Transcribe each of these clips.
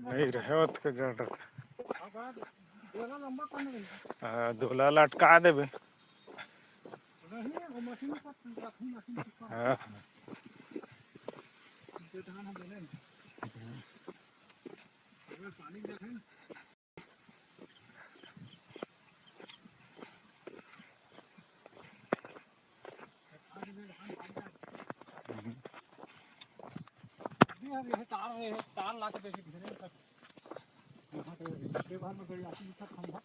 नहीं रहे होत के जड़ दूल्हा लटका देबे। हाँ तार ला के देखी खंभा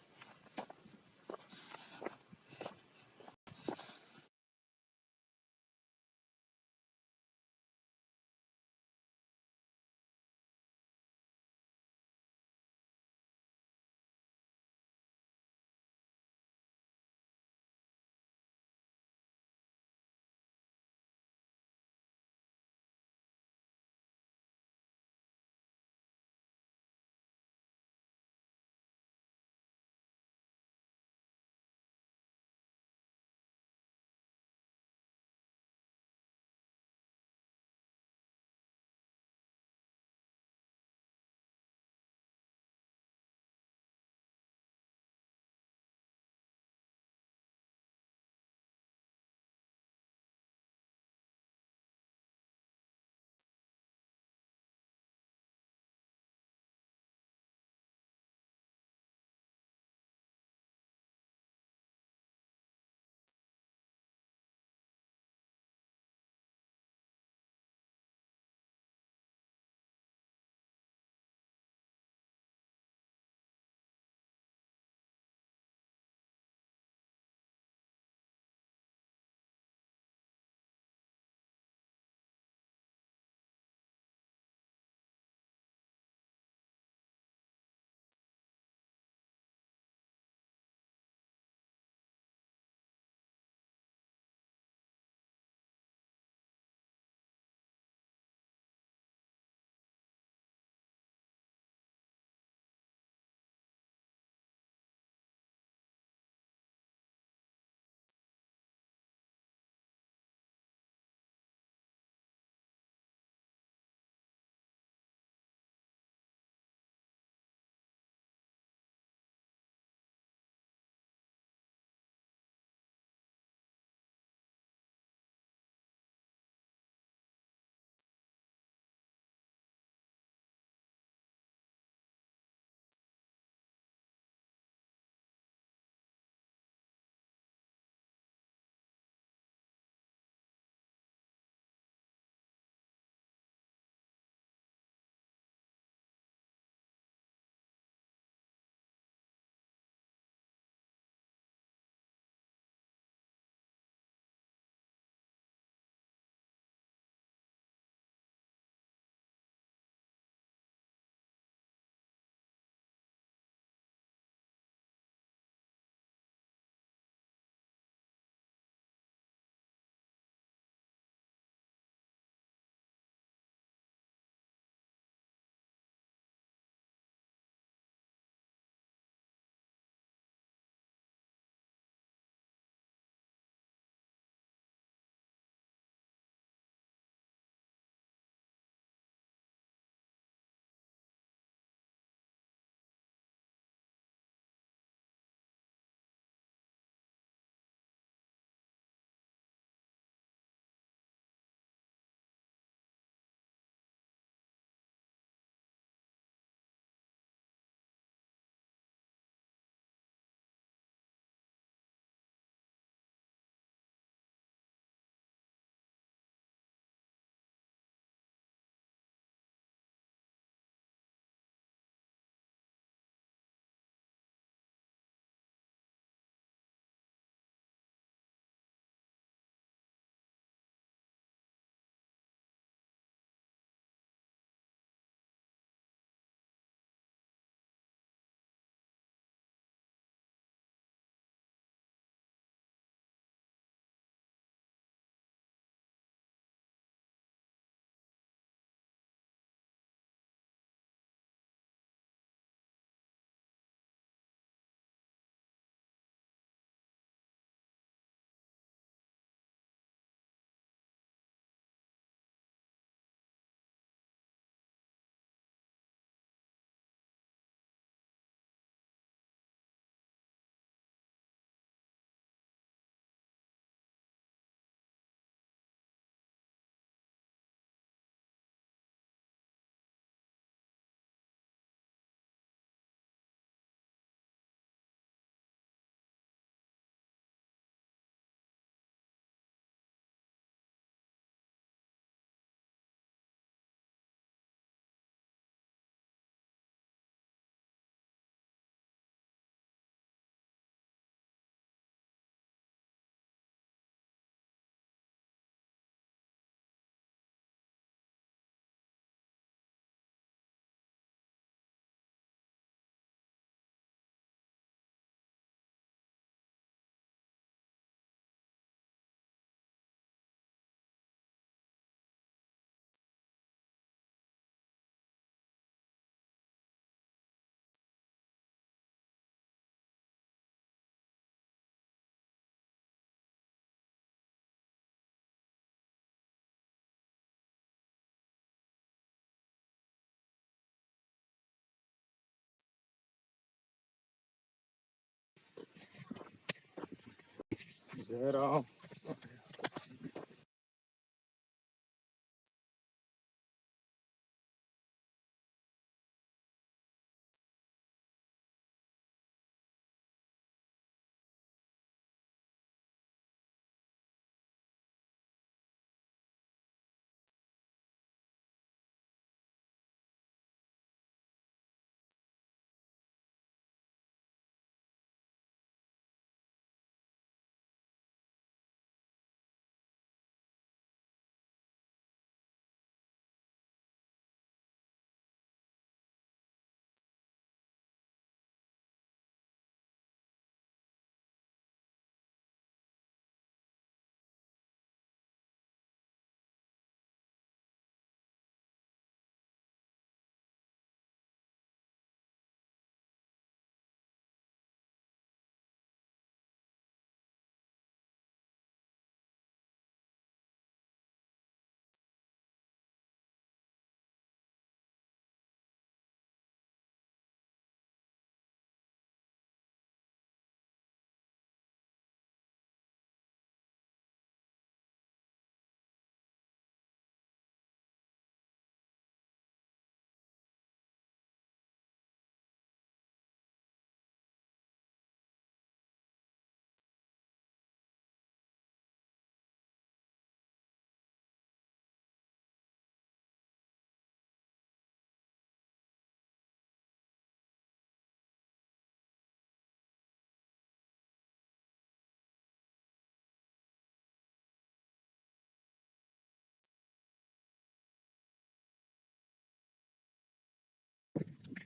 जय राम।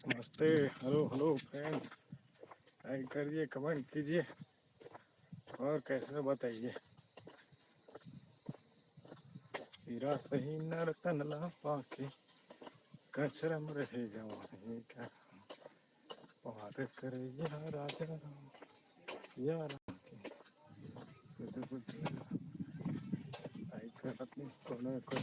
नमस्ते, हेलो हेलो फ्रेंड्स, लाइक करिए, कमेंट कीजिए और कैसे बताइए। हीरा सही नर तन ला पाके कचरम रहेगा वहीं का पार करे या राजा राम या राम की सुध बुद्धि लाइक कर अपनी कोने को।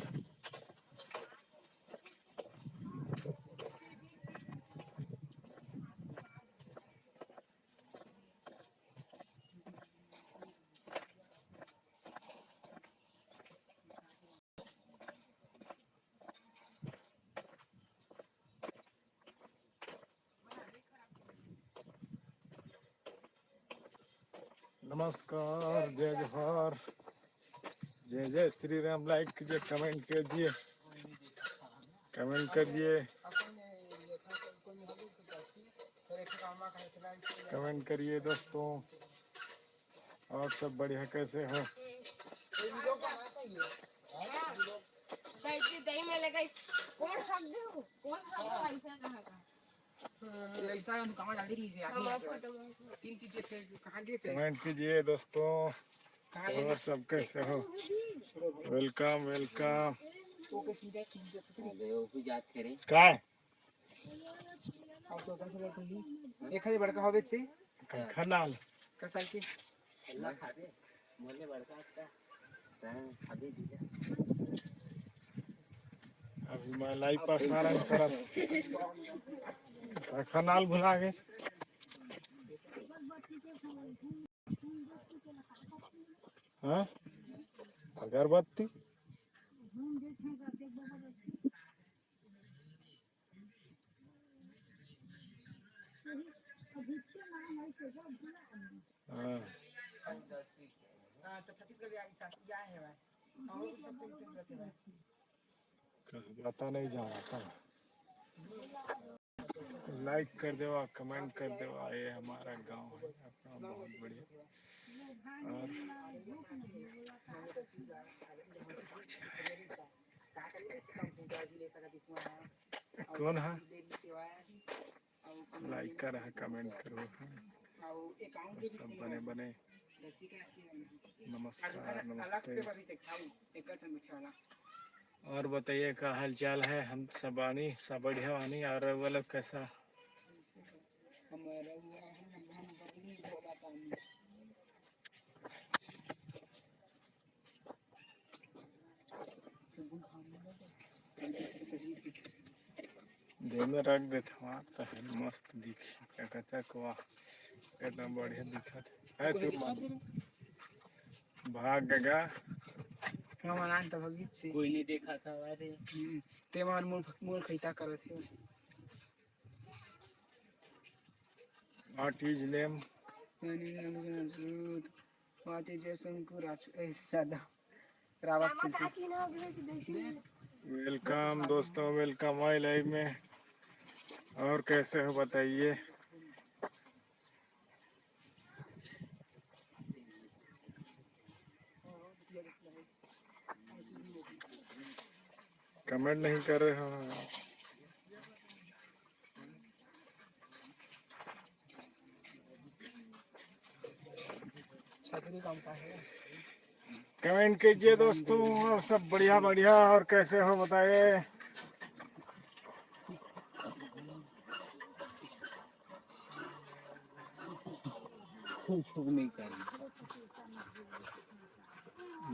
नमस्कार, जय जोहार, जय जय श्री राम। लाइक कीजिए, कमेंट कीजिए, कमेंट करिए, कमेंट करिए दोस्तों। और सब बढ़िया, कैसे हो? कमेंट कीजिए दोस्तों। और सब कैसे हो? Welcome welcome. काय एखादी बड़का হবে তে खनाल कसाल की अभी मैं लाइव प्रसारण करत खनाल भुला गए। हाँ, अगरबत्ती हाँ, पता नहीं जा रहा था। लाइक कर दो, कमेंट कर दो। ये हमारा गांव है अपना, बहुत बढ़िया। और कौन है? लाइक कर, कमेंट करो, सब बने बने। नमस्कार, नमस्ते। और बताइए क्या हाल चाल है? हम सब आनी सब बढ़िया आनी। और वाला कैसा? दिन में रख देते वहाँ तो है मस्त दिखी, चकाचक वाह, एकदम बढ़िया दिखत है। तू भाग गया। हमारा अंत भगित से कोई नहीं देखा था अरे ते मान मूल खैता करत है what is name? What is Shankar Raja Rawat welcome दोस्तों, वेलकम माय लाइफ में। और कैसे हो बताइए। कमेंट नहीं कर रहे हो। साथी काम का है कमेंट कीजिए दोस्तों। और सब बढ़िया बढ़िया। और कैसे हो बताइए। नहीं कर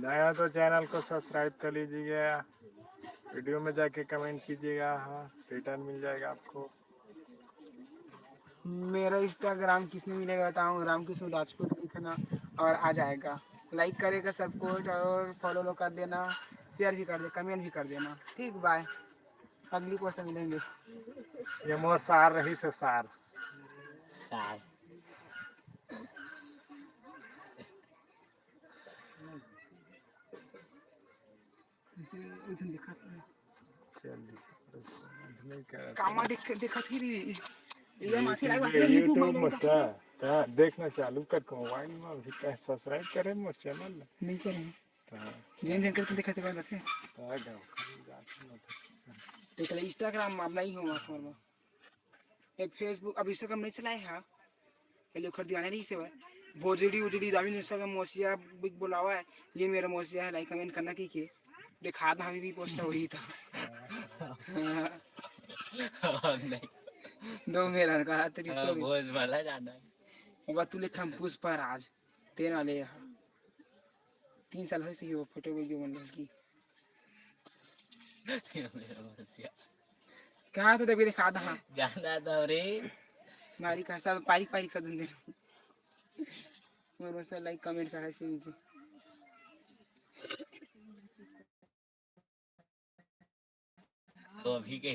नया तो चैनल को सब्सक्राइब कर लीजिएगा। वीडियो में जाके कमेंट कीजिएगा। हाँ, रिटर्न मिल जाएगा आपको। मेरा इंस्टाग्राम किसने मिलेगा बताऊँ, रामकृष्ण राजपूत लिखना और आ जाएगा। लाइक करेगा सबको और फॉलो कर देना, शेयर भी कर दे, कमेंट भी कर देना। ठीक, बाय, अगली पोस्ट में मिलेंगे। ये मोर सार रही से सार। सार कामा देखा फिर ये माथी लगा यूट्यूब में का देखना चालू कर मोबाइल में भी का सब्सक्राइब करे मोर चैनल नहीं करें ता जेन जेन करके देखा से थे ता गाँव देख ले इंस्टाग्राम में नहीं हो मार में ये फेसबुक अब इंस्टाग्राम नहीं चलाए है पहले खर दिया नहीं से भोजड़ी उजड़ी दावी इंस्टाग्राम मोसिया बिग बुलावा है ये मेरा मोसिया है, लाइक कमेंट करना की के देखा था भी पोस्ट वही था। नहीं दो मेरा कहा तेरी स्टोरी बहुत भला जाना है अब तू ले हम पुष्पा राज तेरा ले 3 साल हो से वो फोटो वीडियो बन की कहाँ तो देवी दिखा दहा जाना था रे मारी का सब पारी पारी सजन दे और बस लाइक कमेंट करा से नीचे तो अभी के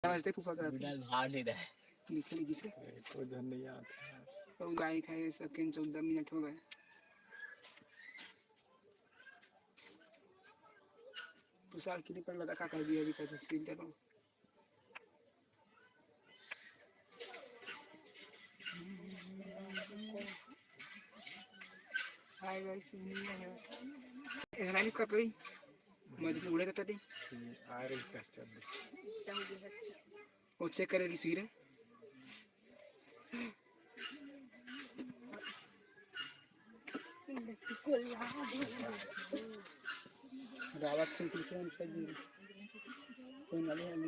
नमस्ते फूफा करा बिना भाव नहीं रहा लिखे लिखी से को धन्यवाद। और गाय खाए सेकंड 14 मिनट हो गए। तो साल के लिए पर लगा कर दिया अभी तक स्क्रीन कर रहा हूँ। हाय गाइस ऐसा नहीं कर रही मजे उड़े करता थी आ रही कस्टमर वो चेक करेगी सीरे रावत सिंह पीछे हम सब कोई नाले हम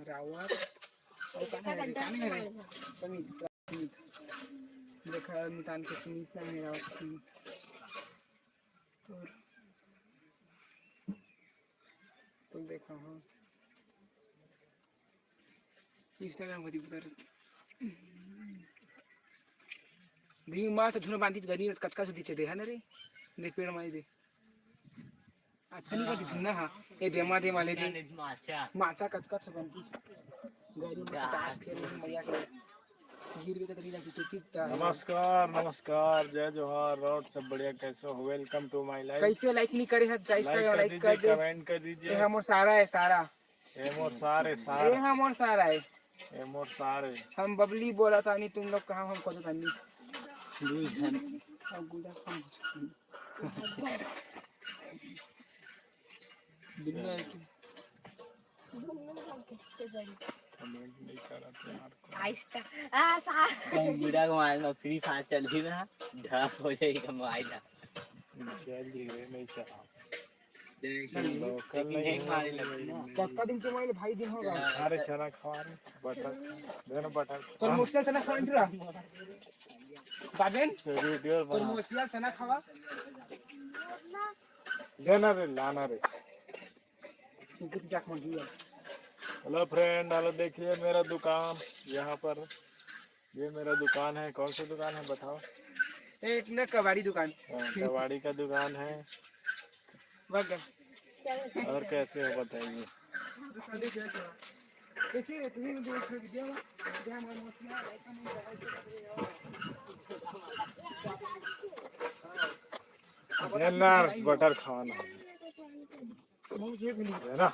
रावत और कहां है समीत देखा मितान के समीत ना है रावत समीत तो देखा हाँ इंस्टाग्राम कभी उतर दी मां से झुना बांधी गरी कचका से दीचे दे है ना रे दे पेड़ माई दे अच्छा नहीं बात झुना हां ए दे माले दे माचा कचका से बांधी गरी में ताश खेल मैया के गिर के तरी लगी तो ठीक था। नमस्कार नमस्कार, जय जोहार। रोड सब बढ़िया। कैसे हो? Welcome to my life. कैसे लाइक नहीं करे है जाइस का लाइक कर दे, कमेंट कर दीजिए। ये हमर सारा है सारा ये मोर सारे सार ये हमर सारा है ये मोर सारे हम बबली बोला था नहीं तुम लोग कहां हमको तो करनी लूज धन अब गुड़ा हम दुनिया की कमेंट नहीं करा तुम्हारे को। आहिस्ता आ सा वीडियो को मारना फ्री फायर चल रही ना ढाक हो जाएगा मोबाइल चल धीरे नहीं चला लोकल नहीं मारे लगती ना कब दिन के मोबाइल भाई दिन होगा अरे चना खा रहे बटर देना बटर तो मोसिया चना खावा इंद्रा बाबेन वीडियो तो मोसिया चना खावा देना रे लाना रे। कितनी क्या खोल दिया। हेलो फ्रेंड, हेलो देखिए मेरा दुकान यहाँ पर। ये मेरा दुकान है। कौन सा दुकान है बताओ? एक ना कबाड़ी दुकान कबाड़ी का दुकान है। बगल और कैसे हो बताइए। कैसे तुम्हें देख वीडियो क्या मन मसला ऐसा नहीं नर्स बटर खाना मुझे भी नहीं है ना।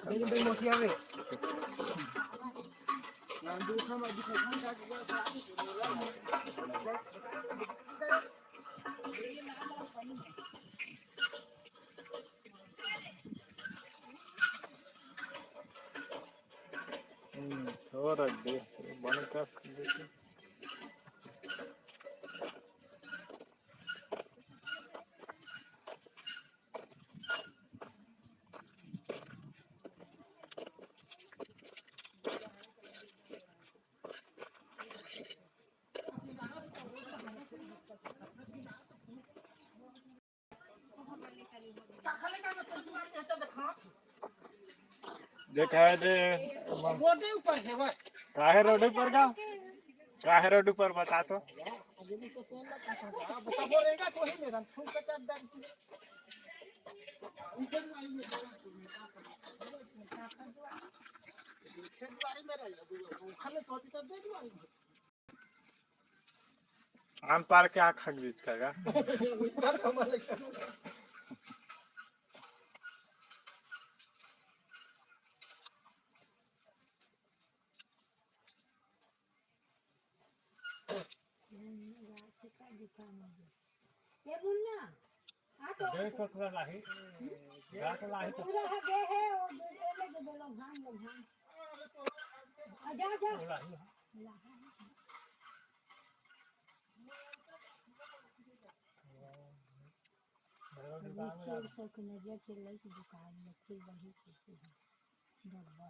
लेकिन मोतिया में नाम दूसरा मैं दिखाऊं क्या थोड़ा दे बन कर देखिए। देखा है दे रोड ऊपर है बस काहे रोड पर का काहे रोड पर बता तो। बता बोलेगा तो ही मेरा फुल का दर्द ऊपर वाली में खेत बाड़ी में रह खाली छोटी कर दे दीवारी आम पार के आँख बीच का ऊपर कमल कर ये मुन्ना आ तो देखो थोड़ा लाही जाके लाही तो पूरा है दे है और दे ले दे लो भान आ जा जा लाही चोर सब के नजर चल की दुकान में फिर वही कैसे है डरवा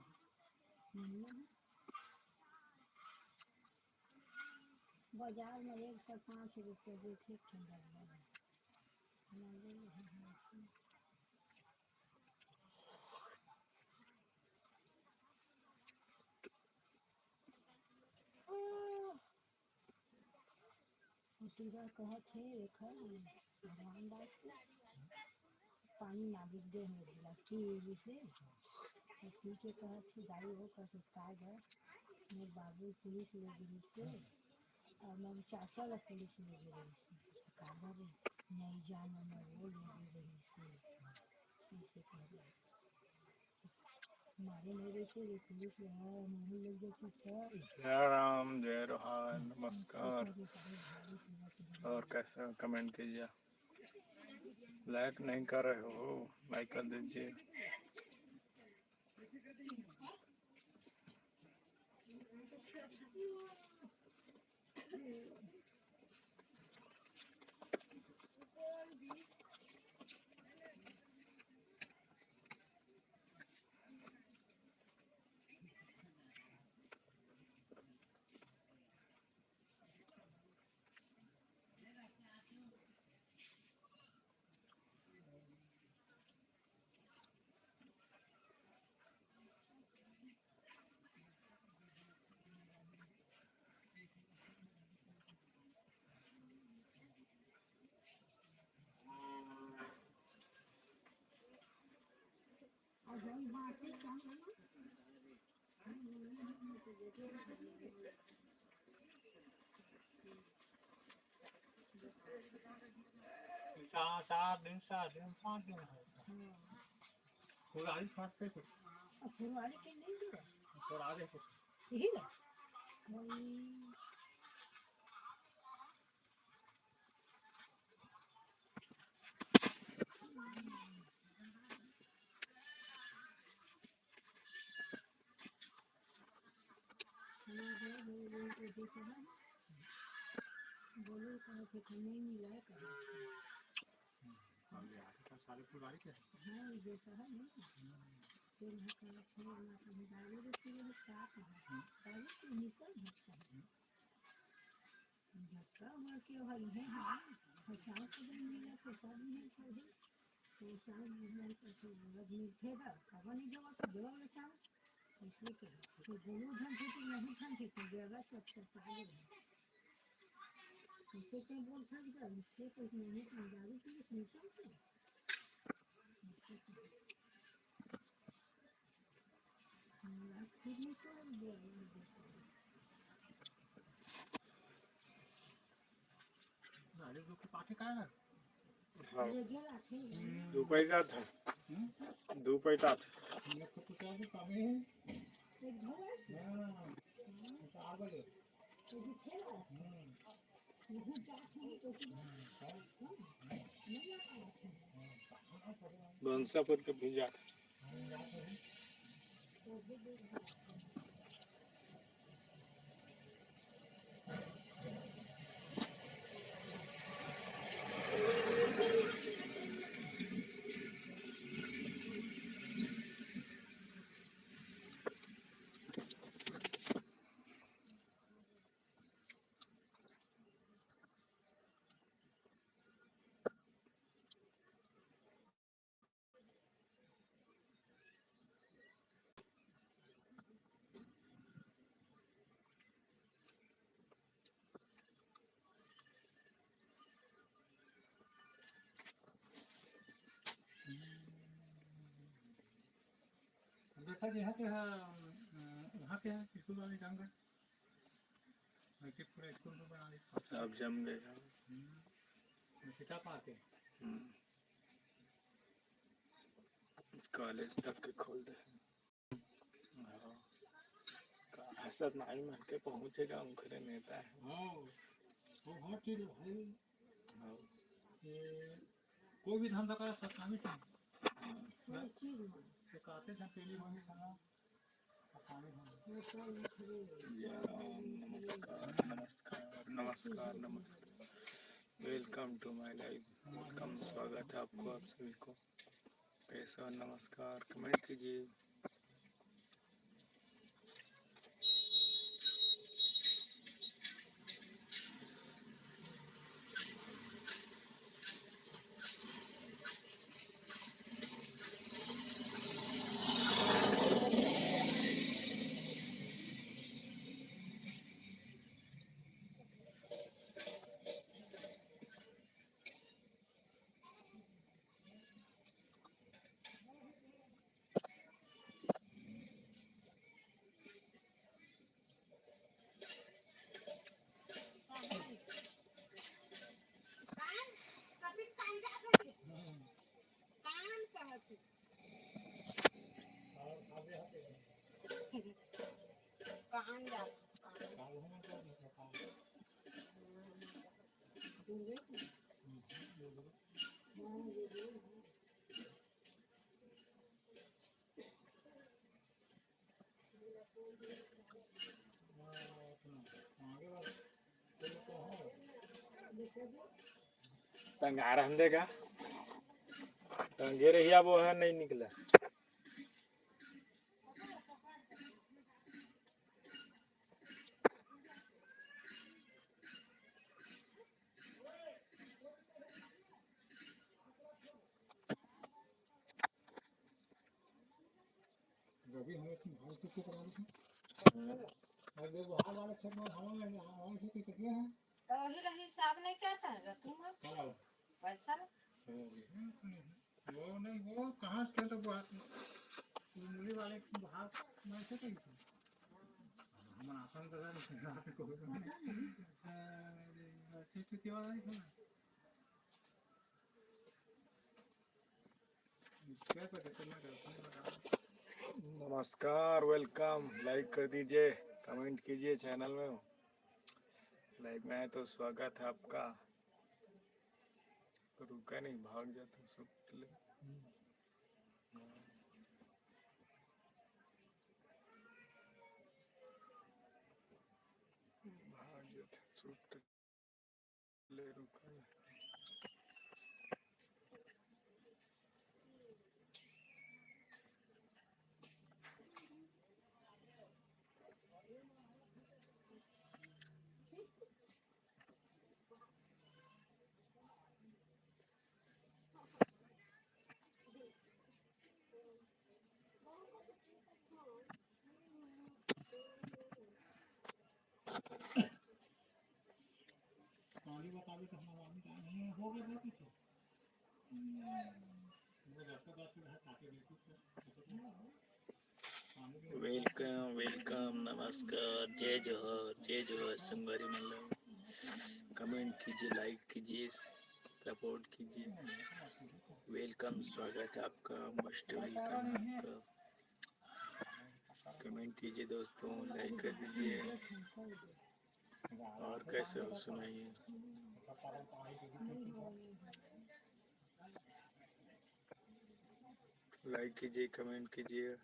बाजार में 105 रुपये देखे ठंडा टीका कह थे एक भगवान दास पानी नागिक दे में गिलास से पी के कह थे गाड़ी हो कर काज है मेरे बाबू पुलिस ले गई से और मेरे चाचा ला पुलिस ले गई से काबर नहीं जाना मैं वो ले गई से ऐसे कह रहे मारे नहीं रही थे पुलिस नहीं ले गई थी जय राम जय रोहान नमस्कार। और कैसे कमेंट कीजिए। लाइक नहीं कर रहे हो लाइक कर दीजिए। चार दिन 5 दिन है फुलवारी फाट पे फुलवारी के नहीं दिया और आगे यही ना वही बोलो कहाँ से नहीं मिला है सारी फुलवारी के हाँ जैसा है ना फिर कहाँ से ना कहीं डाले रहती है साफ है डाले तो निकल झटका झटका मार के भाई है हाँ पचास को दिन मिला तो सब नहीं पड़े तो शाम में तो आदमी थे ना कब नहीं जमा तो जमा में शाम इसलिए कि तो दोनों धन थे तो नहीं धन थे तो जगह सब सब आगे इसे क्या बोल सकता है, इससे कुछ नहीं समझावी कि सुनता है। ठीक नहीं तो अरे लोग के पाठे काय ना हाँ ले गेला छे दो पैसा था दो पैसा था मैं तो कुछ आगे काम है एक घोड़ा से हां तो आगे ले तो भी खेला नहीं जाती तो नहीं बंसापुर के भिजा था देखा जी यहाँ पे है स्कूल वाले जाएंगे पूरा स्कूल में बना दी सब जम गए सीटा पाते कॉलेज तक के खोल दे हसत नहीं मन के पहुंचेगा उनके नेता है हाँ वो हर चीज है हाँ, कोई भी धंधा का सरकारी था कोई चीज तो कहते थे पहली महीने खाना सरकारी था नमस्कार नमस्कार नमस्कार नमस्कार welcome to my life welcome स्वागत है आपको आप सभी को कैसा नमस्कार कमेंट कीजिए कहां जा टंगा रह देगा टंगे रहिया वो है नहीं निकला रवि हमें भाई से क्या करा दी और देखो हाल वाले सब में हमें हमारे से कितने हैं तो ही हिसाब नहीं करता है तुम चलो पैसा वो नहीं वो कहाँ से तो बात मुरली वाले की बात मैं से कही थी हम आसान कर रहे हैं रात को अच्छी स्थिति वाला नहीं था क्या पता चलना करता नमस्कार वेलकम लाइक कर दीजिए कमेंट कीजिए चैनल में लाइक में आए तो स्वागत है आपका रुका नहीं भाग जाता सब भाग जाता सूट ले रुका वेलकम वेलकम, नमस्कार, जय जोहर संगवारी मतलब। कमेंट कीजिए, लाइक कीजिए, सपोर्ट कीजिए। वेलकम, स्वागत है आपका, मस्ट वेलकम आपका। कमेंट कीजिए दोस्तों, लाइक कर दीजिए। और कैसे हो सुनाइए। लाइक कीजिए, कमेंट कीजिए।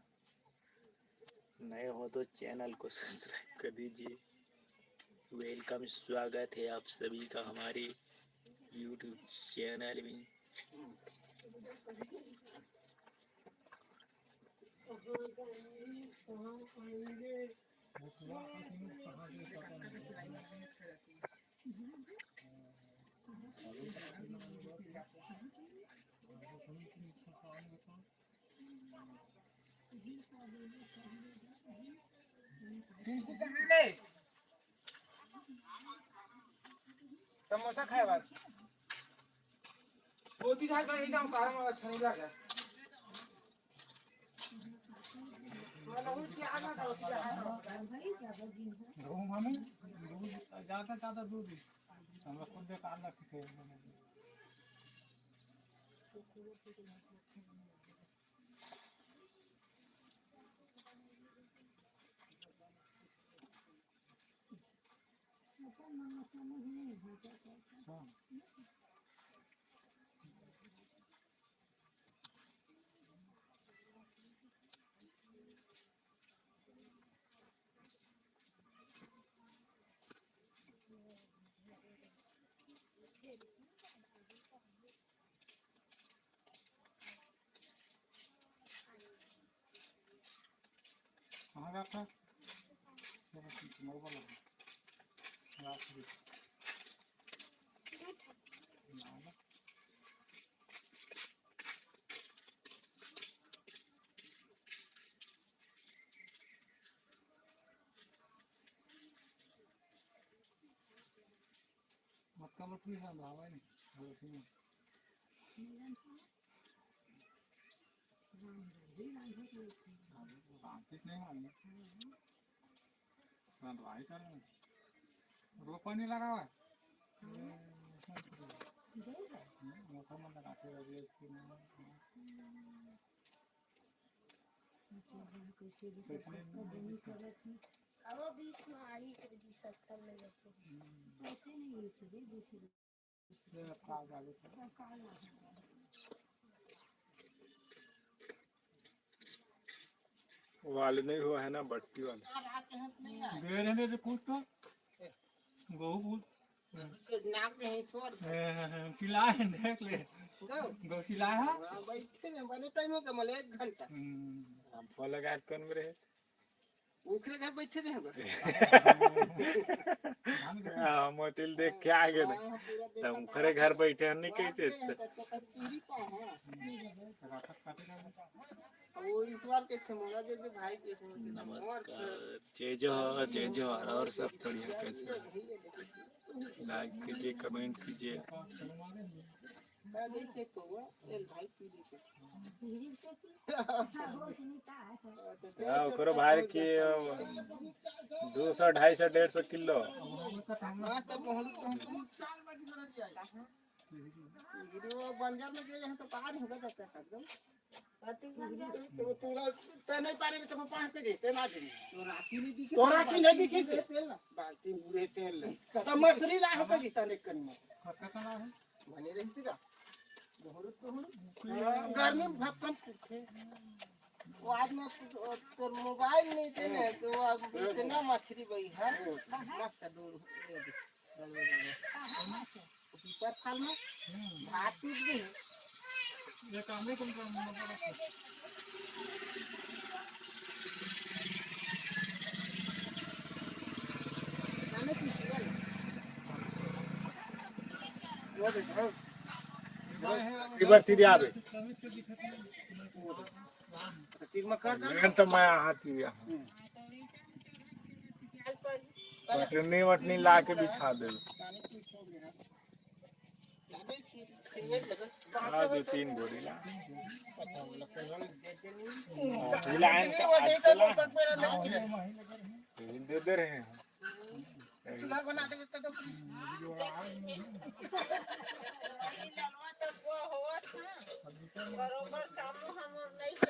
नए हो तो चैनल को सब्सक्राइब कर दीजिए। वेलकम, स्वागत है आप सभी का हमारे यूट्यूब चैनल में। समोसा खाए बाद मोती झाड़ पर जाऊं कारण अच्छा नहीं लगा ज्यादा दूध हमरा खुद बेकार लगते थे। कहाँ जाता है? मक्का मछली है भावा नहीं रोपा नहीं लगा हुआ अब बीच में आई तो 70 में ऐसे नहीं इसलिए दूसरी वाले नहीं हुआ है ना, बट्टी वाले दे रहे थे पूछ तो गहू पूछ नाक में ही स्वर चिल्लाए देख ले गौ चिल्लाए है बैठे ने बने टाइम हो गया 1 घंटा हम फॉलो गाइड कौन में रहे। उखरे घर बैठे रहे हाँ, मोटिल देख के आ गए तो खरे घर बैठे नहीं कहते वो इस बार के थे मोला जे भाई के नमस्कार, जय जोहर और सब बढ़िया। कैसे लाइक कीजिए, कमेंट कीजिए। जैसे को एल भाई पीली के करो भाई की 200 250 150 किलो बंजार में गए हैं तो पार होगा जाता है एकदम तो तोरा ते नहीं पारे में तो पास पे देते ना दे तो राखी नहीं दिखी से तेल ना बाल्टी बुरे तेल तो मछली ला हो के तने कन में बने रही सीगा बहुत तो गर्मी भक्कम थे वो आज में तो मोबाइल नहीं थे ना तो अब इतना मछली बई है मस्त दूर ऊपर खाल में भात टूट गई ये काम नहीं तुम वो देखो इबर तीर आवे तीर में कर मैं तो मैं हाथी पटनी वटनी ला के बिछा दे। सीमेंट लगा हाँ 2-3 बोरी ला वो देता तो कट मेरा नहीं किया दे दे रहे हैं चूल्हा बना के देता तो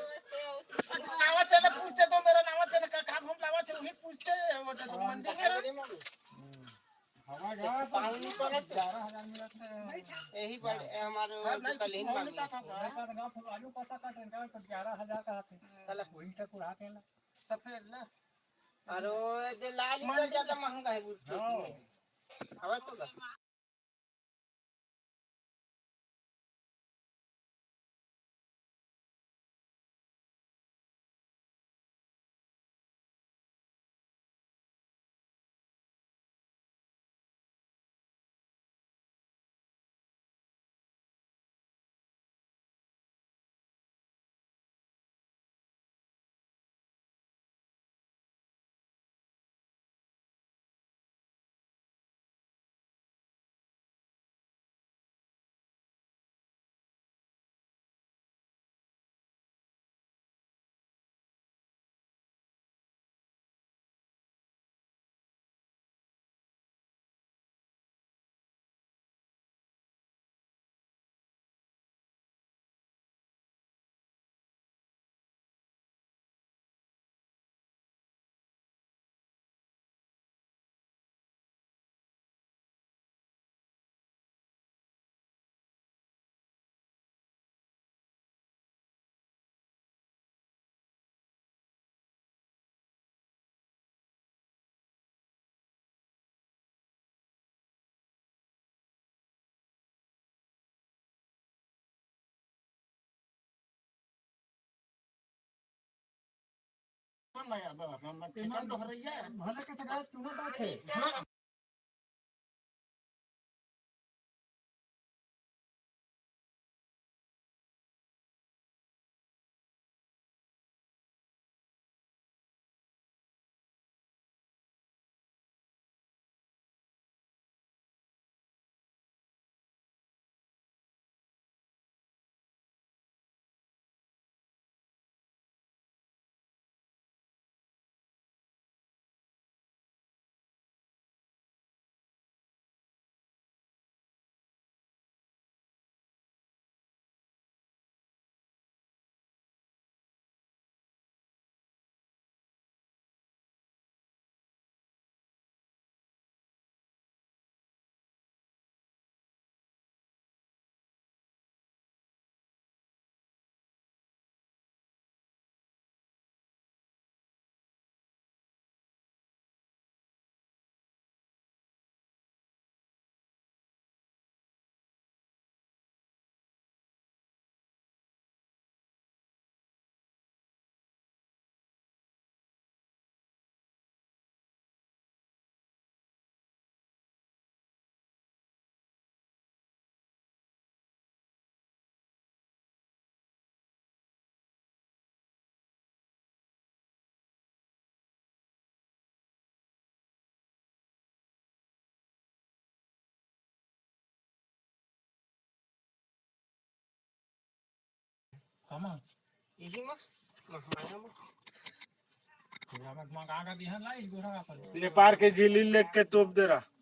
नावा चला पूछते तो मेरा नावा चला का काम हम लावा चल वही पूछते वो तो मंडी के हवा जा पानी पर 11000 मिला यही बड़े हमारे कलीन मांगे का गांव फुलवालू पता का टेंका 11000 का आते साला कोई टक उड़ा के ना सफेद ना अरे ये लाल ही ज्यादा महंगा है बुट्टी हवा तो नया बस हम ठेकान तो हरैया भले के तका चुना बाटे सामान यही मत महंगा ये पार के जिली लेके तोप दे रहा